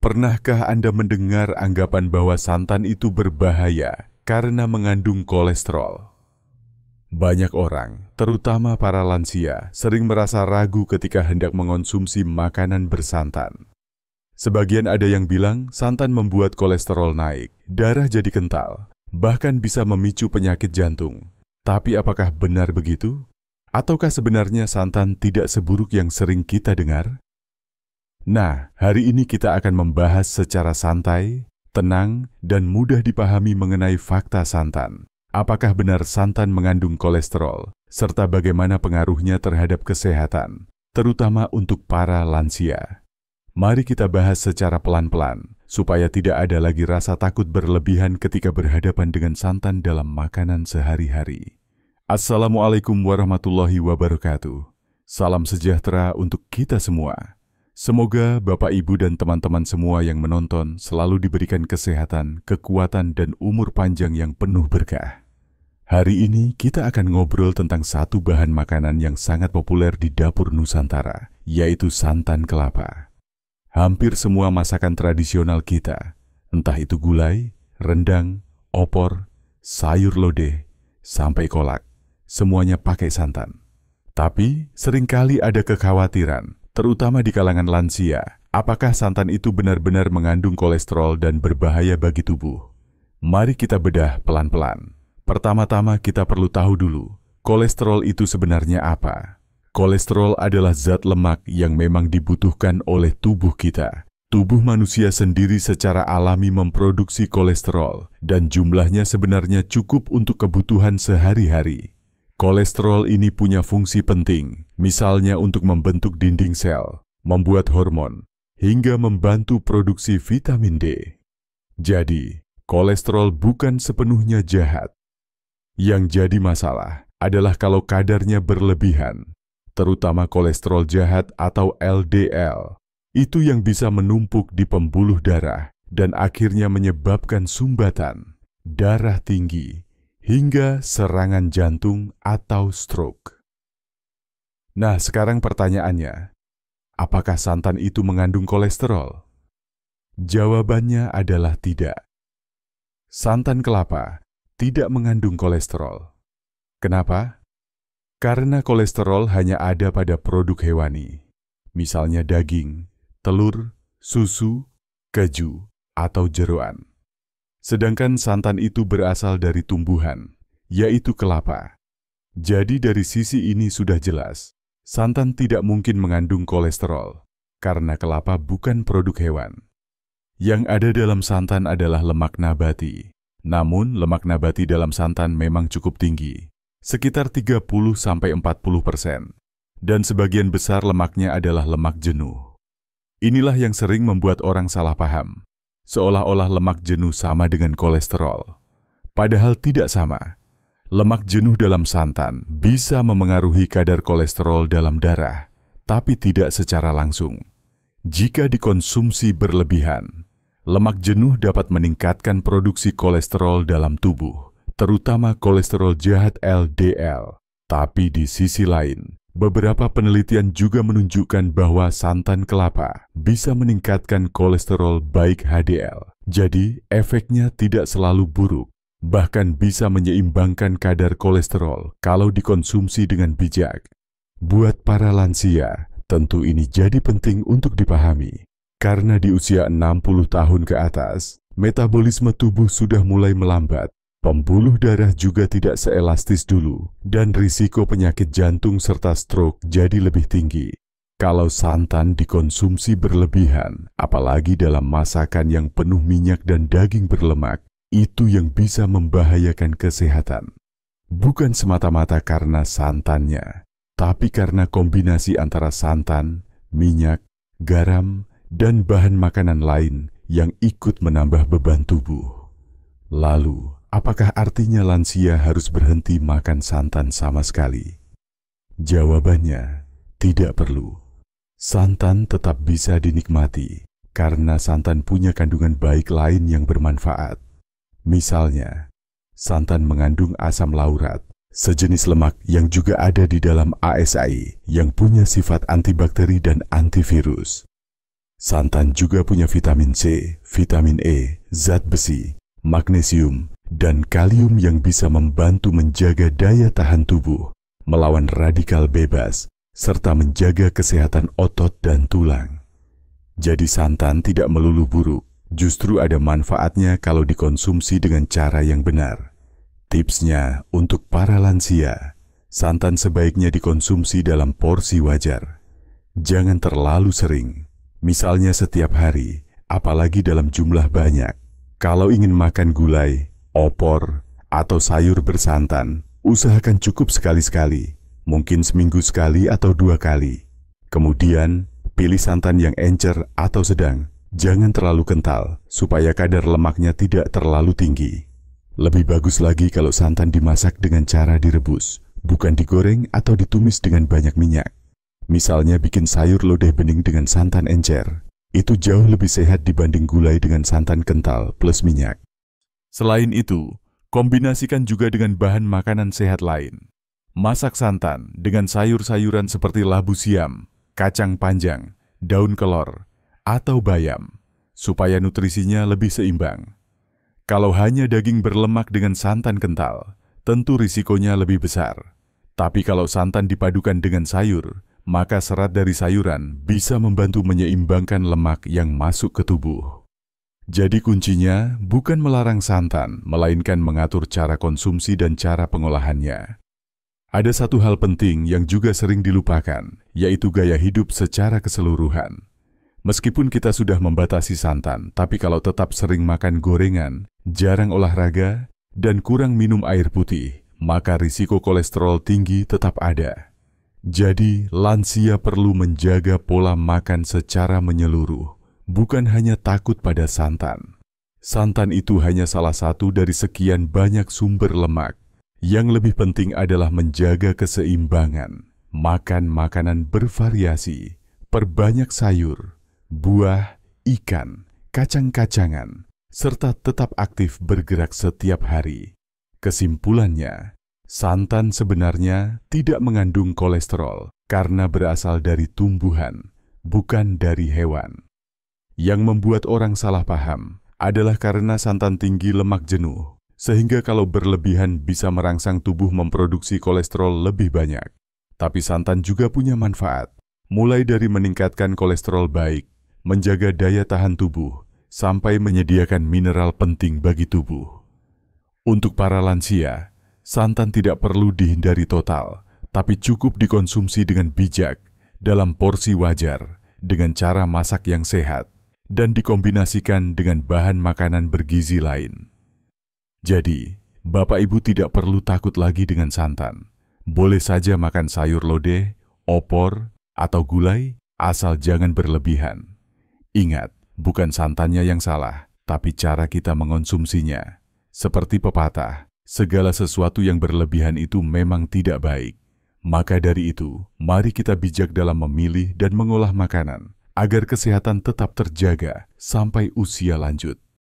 Pernahkah Anda mendengar anggapan bahwa santan itu berbahaya karena mengandung kolesterol? Banyak orang, terutama para lansia, sering merasa ragu ketika hendak mengonsumsi makanan bersantan. Sebagian ada yang bilang santan membuat kolesterol naik, darah jadi kental, bahkan bisa memicu penyakit jantung. Tapi apakah benar begitu? Ataukah sebenarnya santan tidak seburuk yang sering kita dengar? Nah, hari ini kita akan membahas secara santai, tenang, dan mudah dipahami mengenai fakta santan. Apakah benar santan mengandung kolesterol, serta bagaimana pengaruhnya terhadap kesehatan, terutama untuk para lansia. Mari kita bahas secara pelan-pelan, supaya tidak ada lagi rasa takut berlebihan ketika berhadapan dengan santan dalam makanan sehari-hari. Assalamualaikum warahmatullahi wabarakatuh. Salam sejahtera untuk kita semua. Semoga Bapak, Ibu, dan teman-teman semua yang menonton selalu diberikan kesehatan, kekuatan, dan umur panjang yang penuh berkah. Hari ini kita akan ngobrol tentang satu bahan makanan yang sangat populer di dapur Nusantara, yaitu santan kelapa. Hampir semua masakan tradisional kita, entah itu gulai, rendang, opor, sayur lodeh, sampai kolak, semuanya pakai santan. Tapi seringkali ada kekhawatiran, terutama di kalangan lansia, apakah santan itu benar-benar mengandung kolesterol dan berbahaya bagi tubuh? Mari kita bedah pelan-pelan. Pertama-tama kita perlu tahu dulu, kolesterol itu sebenarnya apa? Kolesterol adalah zat lemak yang memang dibutuhkan oleh tubuh kita. Tubuh manusia sendiri secara alami memproduksi kolesterol, dan jumlahnya sebenarnya cukup untuk kebutuhan sehari-hari. Kolesterol ini punya fungsi penting, misalnya untuk membentuk dinding sel, membuat hormon, hingga membantu produksi vitamin D. Jadi, kolesterol bukan sepenuhnya jahat. Yang jadi masalah adalah kalau kadarnya berlebihan, terutama kolesterol jahat atau LDL. Itu yang bisa menumpuk di pembuluh darah dan akhirnya menyebabkan sumbatan, darah tinggi, hingga serangan jantung atau stroke. Nah, sekarang pertanyaannya, apakah santan itu mengandung kolesterol? Jawabannya adalah tidak. Santan kelapa tidak mengandung kolesterol. Kenapa? Karena kolesterol hanya ada pada produk hewani, misalnya daging, telur, susu, keju, atau jeroan. Sedangkan santan itu berasal dari tumbuhan, yaitu kelapa. Jadi dari sisi ini sudah jelas, santan tidak mungkin mengandung kolesterol, karena kelapa bukan produk hewan. Yang ada dalam santan adalah lemak nabati. Namun, lemak nabati dalam santan memang cukup tinggi, sekitar 30–40%. Dan sebagian besar lemaknya adalah lemak jenuh. Inilah yang sering membuat orang salah paham. Seolah-olah lemak jenuh sama dengan kolesterol. Padahal tidak sama. Lemak jenuh dalam santan bisa memengaruhi kadar kolesterol dalam darah, tapi tidak secara langsung. Jika dikonsumsi berlebihan, lemak jenuh dapat meningkatkan produksi kolesterol dalam tubuh, terutama kolesterol jahat LDL. Tapi di sisi lain, beberapa penelitian juga menunjukkan bahwa santan kelapa bisa meningkatkan kolesterol baik HDL. Jadi, efeknya tidak selalu buruk, bahkan bisa menyeimbangkan kadar kolesterol kalau dikonsumsi dengan bijak. Buat para lansia, tentu ini jadi penting untuk dipahami. Karena di usia 60 tahun ke atas, metabolisme tubuh sudah mulai melambat. Pembuluh darah juga tidak seelastis dulu, dan risiko penyakit jantung serta stroke jadi lebih tinggi. Kalau santan dikonsumsi berlebihan, apalagi dalam masakan yang penuh minyak dan daging berlemak, itu yang bisa membahayakan kesehatan. Bukan semata-mata karena santannya, tapi karena kombinasi antara santan, minyak, garam, dan bahan makanan lain yang ikut menambah beban tubuh. Lalu, apakah artinya lansia harus berhenti makan santan sama sekali? Jawabannya, tidak perlu. Santan tetap bisa dinikmati, karena santan punya kandungan baik lain yang bermanfaat. Misalnya, santan mengandung asam laurat, sejenis lemak yang juga ada di dalam ASI yang punya sifat antibakteri dan antivirus. Santan juga punya vitamin C, vitamin E, zat besi, magnesium, dan kalium yang bisa membantu menjaga daya tahan tubuh, melawan radikal bebas, serta menjaga kesehatan otot dan tulang. Jadi santan tidak melulu buruk, justru ada manfaatnya kalau dikonsumsi dengan cara yang benar. Tipsnya untuk para lansia, santan sebaiknya dikonsumsi dalam porsi wajar. Jangan terlalu sering. Misalnya setiap hari, apalagi dalam jumlah banyak. Kalau ingin makan gulai, opor, atau sayur bersantan, usahakan cukup sekali-sekali, mungkin seminggu sekali atau 2 kali. Kemudian, pilih santan yang encer atau sedang, jangan terlalu kental, supaya kadar lemaknya tidak terlalu tinggi. Lebih bagus lagi kalau santan dimasak dengan cara direbus, bukan digoreng atau ditumis dengan banyak minyak. Misalnya bikin sayur lodeh bening dengan santan encer. Itu jauh lebih sehat dibanding gulai dengan santan kental plus minyak. Selain itu, kombinasikan juga dengan bahan makanan sehat lain. Masak santan dengan sayur-sayuran seperti labu siam, kacang panjang, daun kelor, atau bayam, supaya nutrisinya lebih seimbang. Kalau hanya daging berlemak dengan santan kental, tentu risikonya lebih besar. Tapi kalau santan dipadukan dengan sayur, maka serat dari sayuran bisa membantu menyeimbangkan lemak yang masuk ke tubuh. Jadi kuncinya bukan melarang santan, melainkan mengatur cara konsumsi dan cara pengolahannya. Ada satu hal penting yang juga sering dilupakan, yaitu gaya hidup secara keseluruhan. Meskipun kita sudah membatasi santan, tapi kalau tetap sering makan gorengan, jarang olahraga, dan kurang minum air putih, maka risiko kolesterol tinggi tetap ada. Jadi, lansia perlu menjaga pola makan secara menyeluruh, bukan hanya takut pada santan. Santan itu hanya salah satu dari sekian banyak sumber lemak. Yang lebih penting adalah menjaga keseimbangan, makan makanan bervariasi, perbanyak sayur, buah, ikan, kacang-kacangan, serta tetap aktif bergerak setiap hari. Kesimpulannya, santan sebenarnya tidak mengandung kolesterol karena berasal dari tumbuhan, bukan dari hewan. Yang membuat orang salah paham adalah karena santan tinggi lemak jenuh, sehingga kalau berlebihan bisa merangsang tubuh memproduksi kolesterol lebih banyak. Tapi santan juga punya manfaat, mulai dari meningkatkan kolesterol baik, menjaga daya tahan tubuh, sampai menyediakan mineral penting bagi tubuh. Untuk para lansia, santan tidak perlu dihindari total, tapi cukup dikonsumsi dengan bijak, dalam porsi wajar, dengan cara masak yang sehat, dan dikombinasikan dengan bahan makanan bergizi lain. Jadi, Bapak Ibu tidak perlu takut lagi dengan santan. Boleh saja makan sayur lodeh, opor, atau gulai, asal jangan berlebihan. Ingat, bukan santannya yang salah, tapi cara kita mengonsumsinya. Seperti pepatah, segala sesuatu yang berlebihan itu memang tidak baik. Maka dari itu, mari kita bijak dalam memilih dan mengolah makanan, agar kesehatan tetap terjaga sampai usia lanjut.